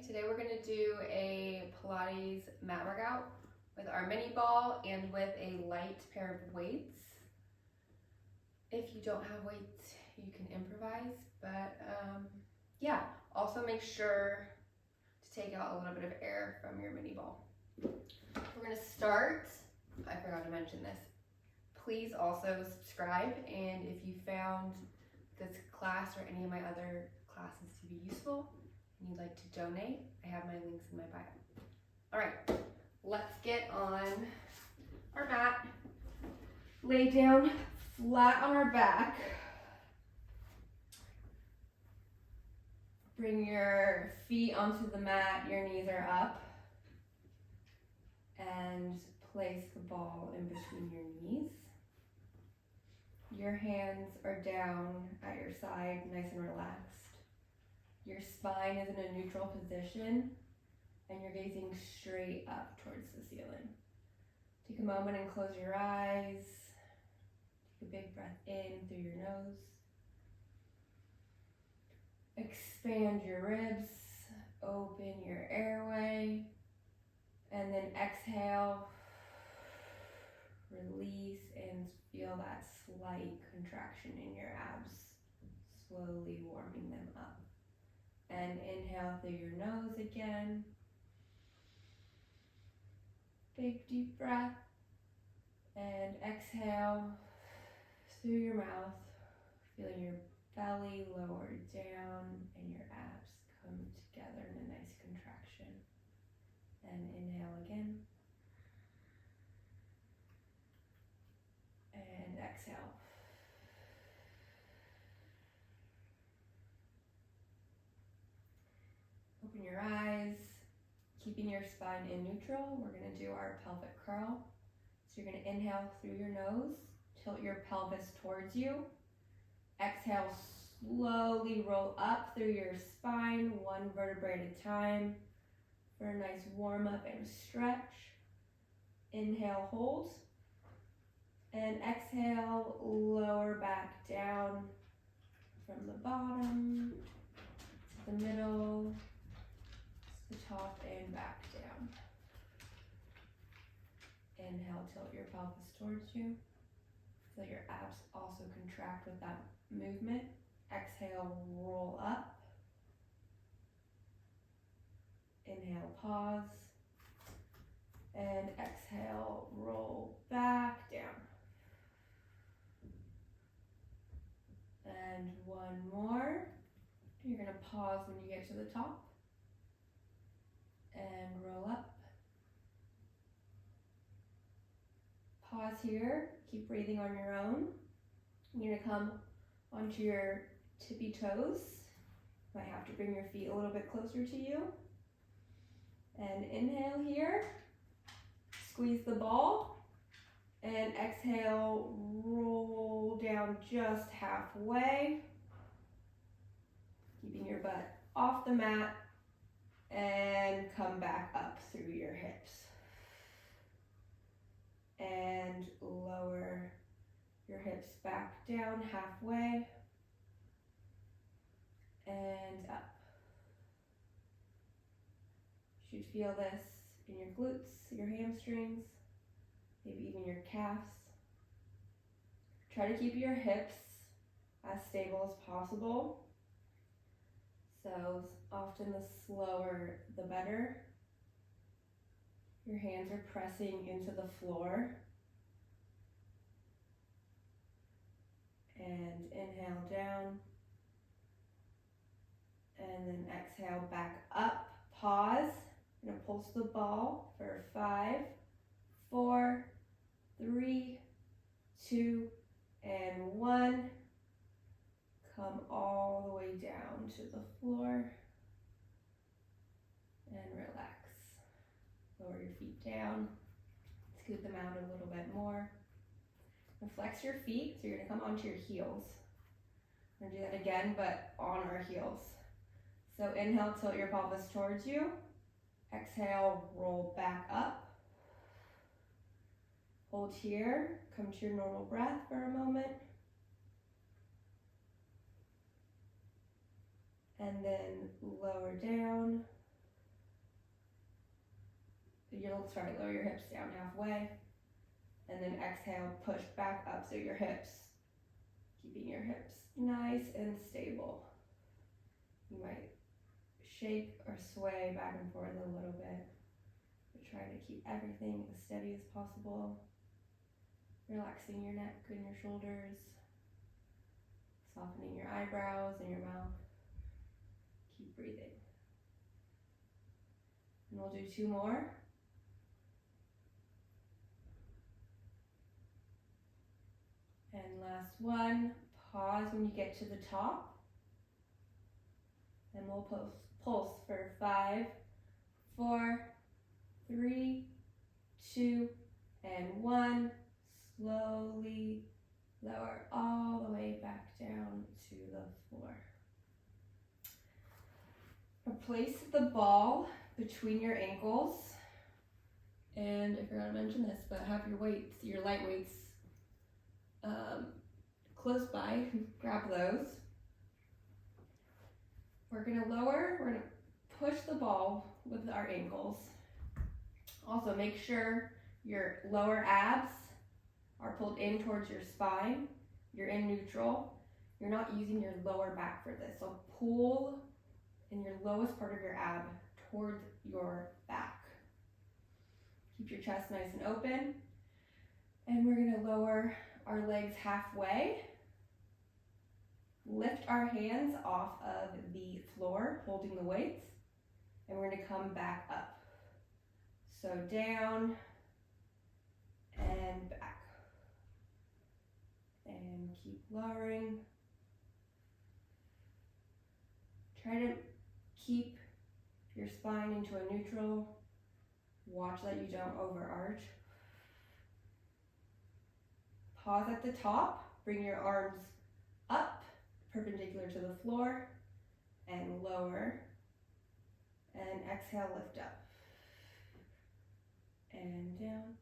Today we're going to do a Pilates mat workout with our mini ball and with a light pair of weights. If you don't have weights, you can improvise, but yeah, also make sure to take out a little bit of air from your mini ball. We're going to start, I forgot to mention this, please also subscribe, and if you found this class or any of my other classes to be useful and you'd like to donate, I have my links in my bio. All right, let's get on our mat. Lay down flat on our back. Bring your feet onto the mat, your knees are up, and place the ball in between your knees. Your hands are down at your side, nice and relaxed. Your spine is in a neutral position, and you're gazing straight up towards the ceiling. Take a moment and close your eyes. Take a big breath in through your nose. Expand your ribs, open your airway, and then exhale. Release and feel that slight contraction in your abs, slowly warming them up. And inhale through your nose again. Big deep breath. And exhale through your mouth, feeling your belly lower down and your abs come together in a nice contraction. And inhale again. And exhale. Open your eyes, keeping your spine in neutral. We're going to do our pelvic curl. So you're going to inhale through your nose, tilt your pelvis towards you. Exhale, slowly roll up through your spine, one vertebrae at a time for a nice warm up and stretch. Inhale, hold. And exhale, lower back down from the bottom to the middle, to the top, and back down. Inhale, tilt your pelvis towards you. Feel your abs also contract with that movement. Exhale, roll up. Inhale, pause. And exhale, roll back down. And one more. You're going to pause when you get to the top. And roll up. Pause here. Keep breathing on your own. You're going to come onto your tippy toes. Might have to bring your feet a little bit closer to you. And inhale here. Squeeze the ball. And exhale, roll down just halfway. Keeping your butt off the mat. And come back up through your hips. And lower your hips back down halfway. And up. You should feel this in your glutes, your hamstrings, maybe even your calves. Try to keep your hips as stable as possible. So often the slower the better. Your hands are pressing into the floor. And inhale down. And then exhale back up. Pause. I'm going to pulse the ball for 5, 4, 3, 2, and 1. Come all the way down to the floor. And relax. Lower your feet down. Scoot them out a little bit more. And flex your feet, so you're going to come onto your heels. We're going to do that again, but on our heels. So inhale, tilt your pelvis towards you. Exhale, roll back up. Hold here. Come to your normal breath for a moment. And then lower down. lower your hips down halfway. And then exhale, push back up so your hips, keeping your hips nice and stable. You might shake or sway back and forth a little bit, but try to keep everything as steady as possible. Relaxing your neck and your shoulders, softening your eyebrows and your mouth. Keep breathing. And we'll do 2 more. And last one, pause when you get to the top. And we'll pulse for 5, 4, 3, 2, and 1. Slowly lower all the way back down to the floor. Place the ball between your ankles. And I forgot to mention this, but have your weights, your light weights, close by. Grab those. We're gonna push the ball with our ankles. Also make sure your lower abs are pulled in towards your spine. You're in neutral. You're not using your lower back for this. So pull in your lowest part of your ab towards your back. Keep your chest nice and open. And we're gonna lower our legs halfway. Lift our hands off of the floor, holding the weights. And we're gonna come back up. So down and back. And keep lowering. Try to keep your spine into a neutral. Watch that you don't overarch. Pause at the top. Bring your arms up, perpendicular to the floor, and lower. And exhale, lift up. And down.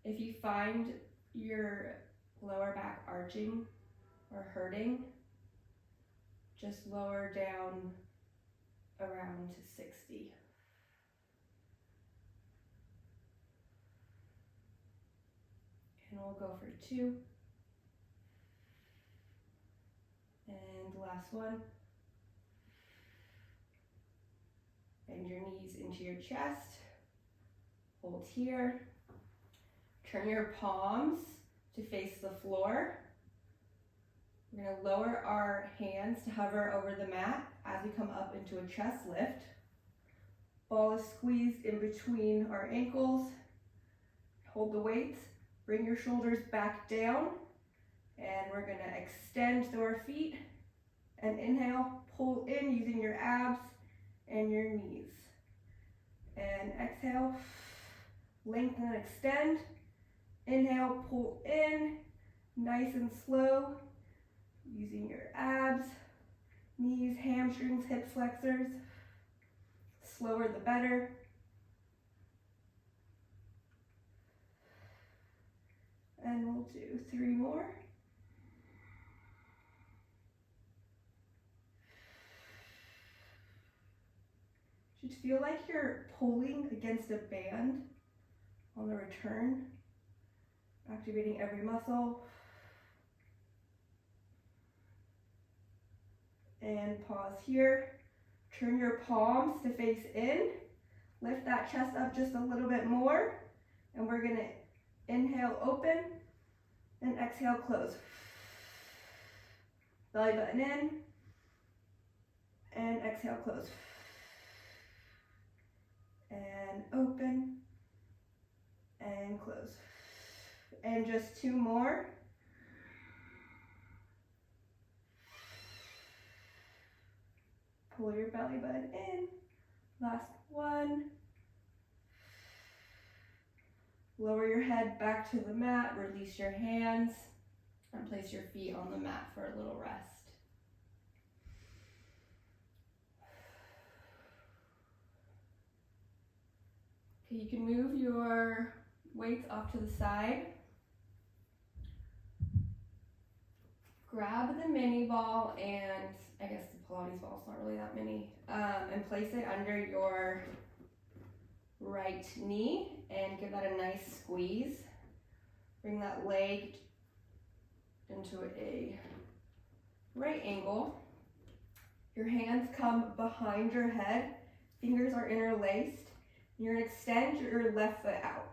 If you find your lower back arching or hurting, just lower down around to 60. And we'll go for 2. And last one. Bend your knees into your chest. Hold here. Turn your palms to face the floor. We're going to lower our hands to hover over the mat as we come up into a chest lift. Ball is squeezed in between our ankles. Hold the weights. Bring your shoulders back down. And we're going to extend through our feet. And inhale, pull in using your abs and your knees. And exhale, lengthen and extend. Inhale, pull in, nice and slow, using your abs, knees, hamstrings, hip flexors. Slower the better. And we'll do 3 more. Should feel like you're pulling against a band on the return. Activating every muscle. And pause here. Turn your palms to face in. Lift that chest up just a little bit more. And we're going to inhale, open. And exhale, close. Belly button in. And exhale, close. And open. And close. And just 2 more. Pull your belly button in. Last one. Lower your head back to the mat. Release your hands. And place your feet on the mat for a little rest. Okay, you can move your weights off to the side. grab the mini ball, and I guess the Pilates ball is not really that mini, and place it under your right knee and give that a nice squeeze. Bring that leg into a right angle. Your hands come behind your head, fingers are interlaced. You're gonna extend your left foot out.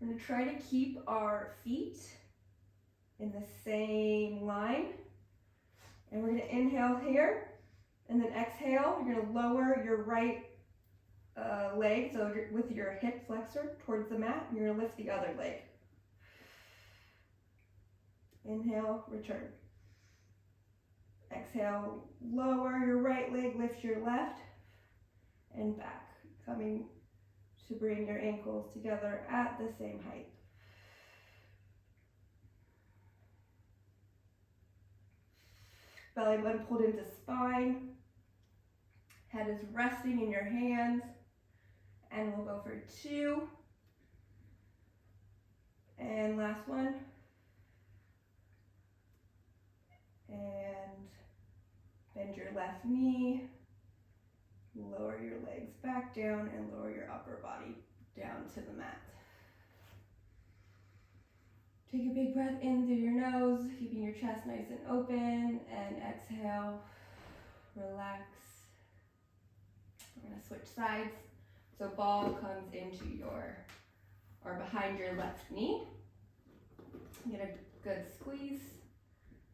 We're gonna try to keep our feet in the same line. And we're gonna inhale here, and then exhale. You're gonna lower your right leg, so with your hip flexor towards the mat, and you're gonna lift the other leg. Inhale, return. Exhale, lower your right leg, lift your left, and back. Coming to bring your ankles together at the same height. Belly button pulled into spine. Head is resting in your hands. And we'll go for 2. And last one. And bend your left knee. Lower your legs back down and lower your upper body down to the mat. Take a big breath in through your nose, keeping your chest nice and open, and exhale, relax. We're gonna switch sides. So ball comes into or behind your left knee. Get a good squeeze.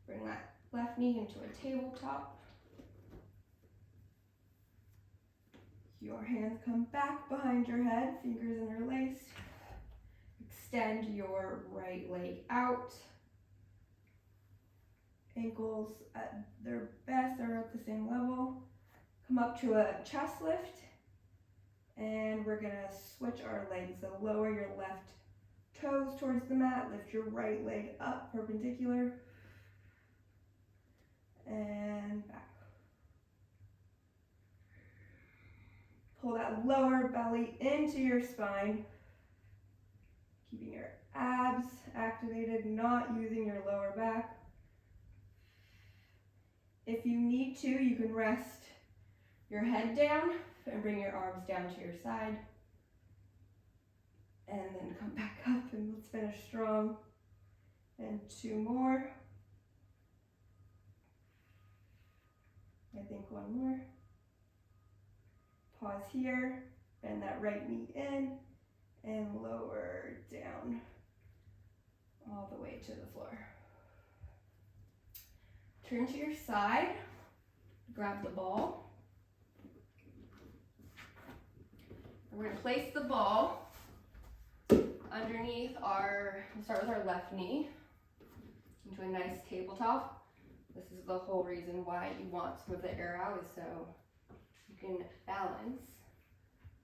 Bring that left knee into a tabletop. Your hands come back behind your head, fingers interlaced. Extend your right leg out. Ankles at their best are at the same level. Come up to a chest lift. And we're gonna switch our legs. So lower your left toes towards the mat. Lift your right leg up perpendicular. And back. Pull that lower belly into your spine. Keeping your abs activated, not using your lower back. If you need to, you can rest your head down and bring your arms down to your side. And then come back up, and let's finish strong. And 2 more. I think 1 more. Pause here, bend that right knee in, and lower down all the way to the floor. Turn to your side, grab the ball. And we're gonna place the ball underneath we'll start with our left knee into a nice tabletop. This is the whole reason why you want to move the air out, is so you can balance.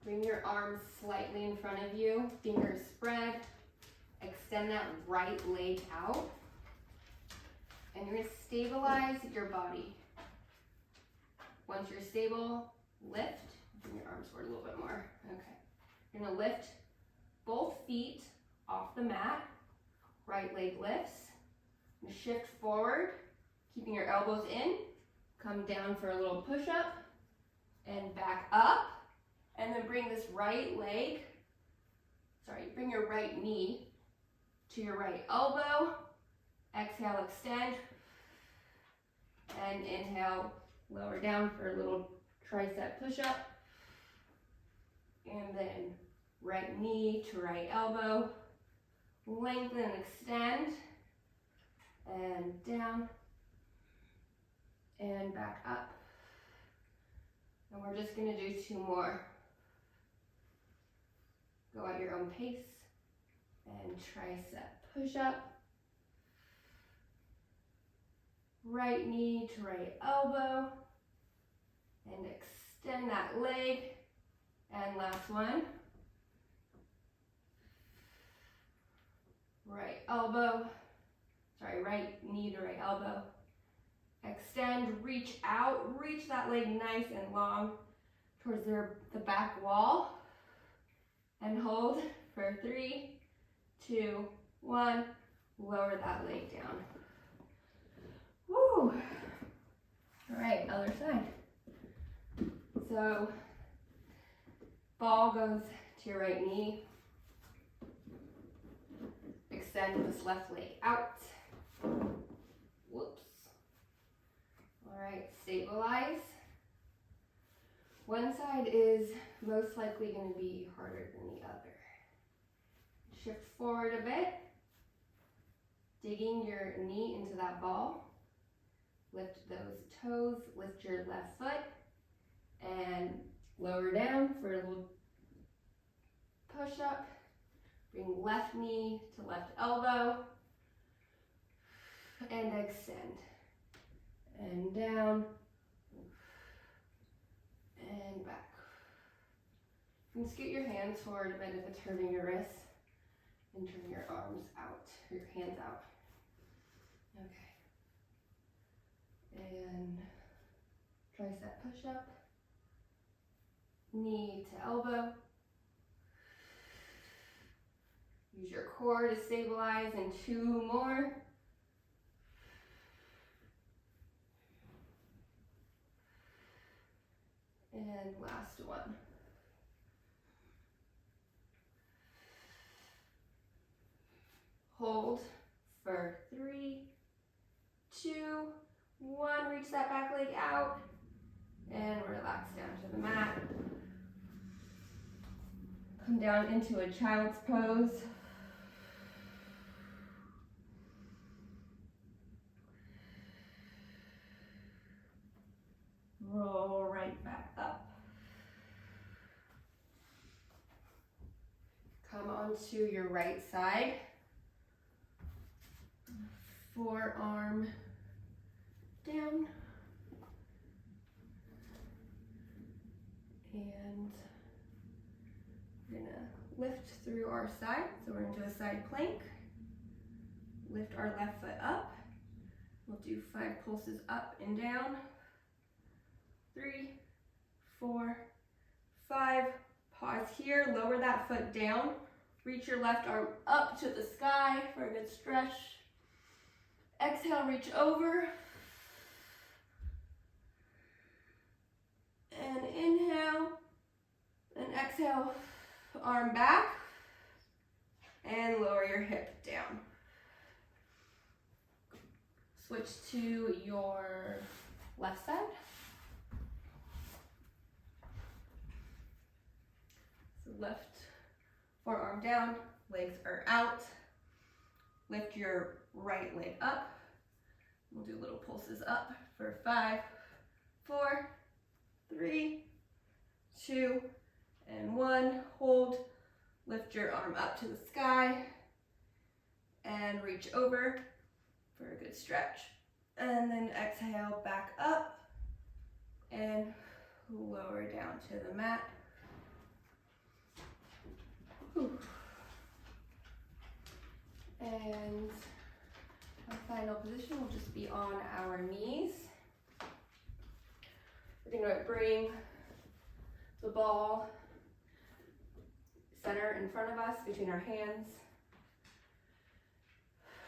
Bring your arms slightly in front of you, fingers spread. Extend that right leg out. And you're gonna stabilize your body. Once you're stable, lift. Bring your arms forward a little bit more. Okay. You're gonna lift both feet off the mat. Right leg lifts. And shift forward, keeping your elbows in. Come down for a little push-up. And back up. And then bring this bring your right knee to your right elbow. Exhale, extend. And inhale, lower down for a little tricep push-up. And then right knee to right elbow. Lengthen and extend. And down. And back up. And we're just gonna do 2 more. Go at your own pace. And tricep push-up. Right knee to right elbow. And extend that leg. And last one. Right knee to right elbow. Extend, reach out, reach that leg nice and long towards the back wall. And hold for 3, 2, 1. Lower that leg down. Whew. All right, other side. So ball goes to your right knee. Extend this left leg out. Whoops. All right, stabilize. One side is most likely going to be harder than the other. Shift forward a bit, digging your knee into that ball. Lift those toes, lift your left foot, and lower down for a little push up. Bring left knee to left elbow, and extend. And down, and back. You can scoot your hands forward a bit if it's hurting your wrists, and turn your arms out, your hands out. Okay. And tricep push up, knee to elbow. Use your core to stabilize, and 2 more. And last one. Hold for 3, 2, 1. Reach that back leg out and relax down to the mat. Come down into a child's pose. Roll right back up. Come onto your right side. Forearm down. And we're gonna lift through our side. So we're into a side plank. Lift our left foot up. We'll do 5 pulses up and down. 3, 4, 5. Pause here, lower that foot down. Reach your left arm up to the sky for a good stretch. Exhale, reach over. And inhale. And exhale, arm back. And lower your hip down. Switch to your left side. Left forearm down, legs are out. Lift your right leg up. We'll do little pulses up for 5, 4, 3, 2, and 1. Hold. Lift your arm up to the sky and reach over for a good stretch. And then exhale back up and lower down to the mat. And our final position will just be on our knees. We're going to bring the ball center in front of us between our hands.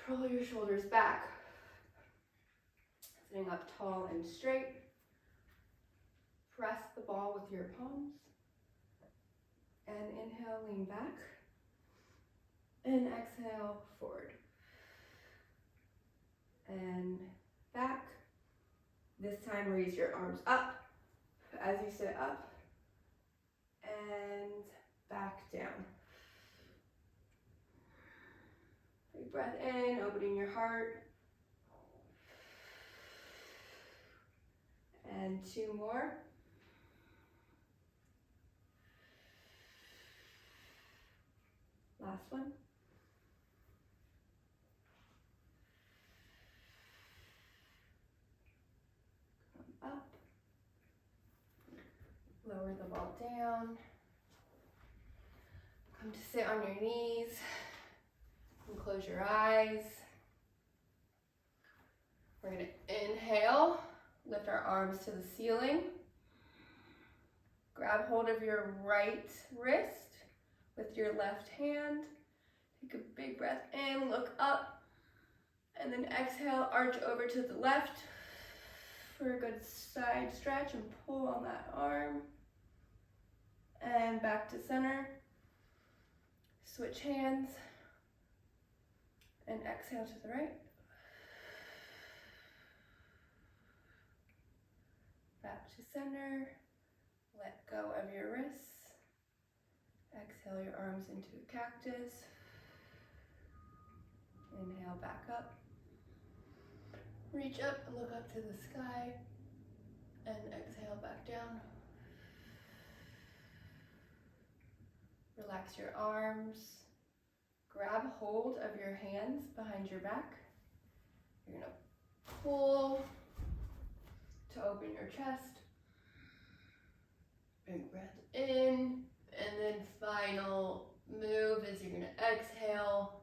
Roll your shoulders back. Sitting up tall and straight. Press the ball with your palms. And inhale, lean back. And exhale, forward. And back. This time, raise your arms up as you sit up. And back down. Big breath in, opening your heart. And 2 more. Last one. Come up. Lower the ball down. Come to sit on your knees. And close your eyes. We're going to inhale. Lift our arms to the ceiling. Grab hold of your right wrist with your left hand. Take a big breath in, look up, and then exhale, arch over to the left. for a good side stretch and pull on that arm. And back to center. Switch hands. And exhale to the right. Back to center. Let go of your wrists. Exhale your arms into a cactus. Inhale back up. Reach up and look up to the sky. And exhale back down. Relax your arms. Grab hold of your hands behind your back. You're going to pull to open your chest. Big breath in. And then final move is you're going to exhale.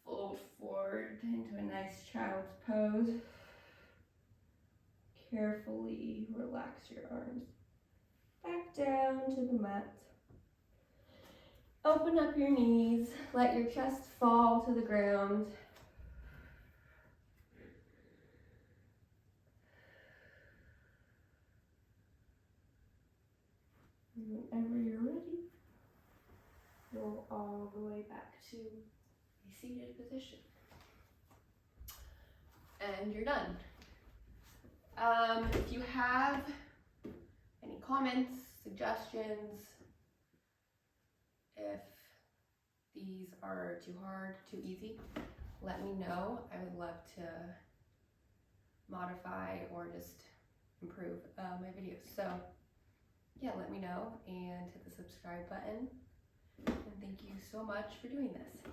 Fold forward into a nice child's pose. Carefully relax your arms back down to the mat. Open up your knees, let your chest fall to the ground. And whenever you're ready, roll all the way back to a seated position. And you're done. If you have any comments, suggestions, if these are too hard, too easy, let me know. I would love to modify or just improve my videos. So yeah, let me know and hit the subscribe button. And thank you so much for doing this.